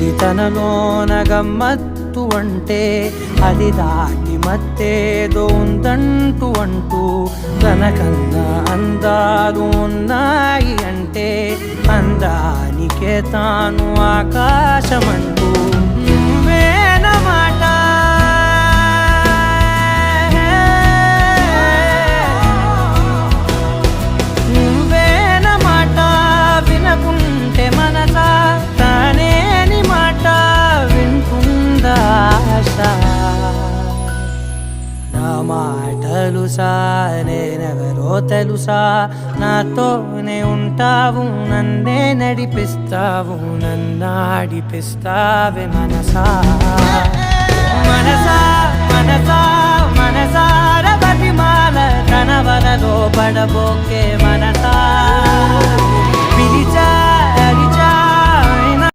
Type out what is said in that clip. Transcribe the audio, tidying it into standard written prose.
ఇది తనలోన గమ్మత్తు అంటే అది దాటి మత్తేదో ఉందంటూ అంటూ తనకన్నా అందాలు ఉన్నాయి అంటే అందానికే తాను ఆకాశమంటూ నువ్వేనమాట నువ్వేనమాట వినకుంటే మనసా తానేని మాట వింటుందా ఆశ నా మాటలు నేనెవరో తెలుసా నాతోనే ఉంటావు నన్నే నడిపిస్తావు నన్నాడిపిస్తావే మనసా మనసా మనసా మనసార బతిమాల తన వలలో పడబోకే మనసా పిలిచా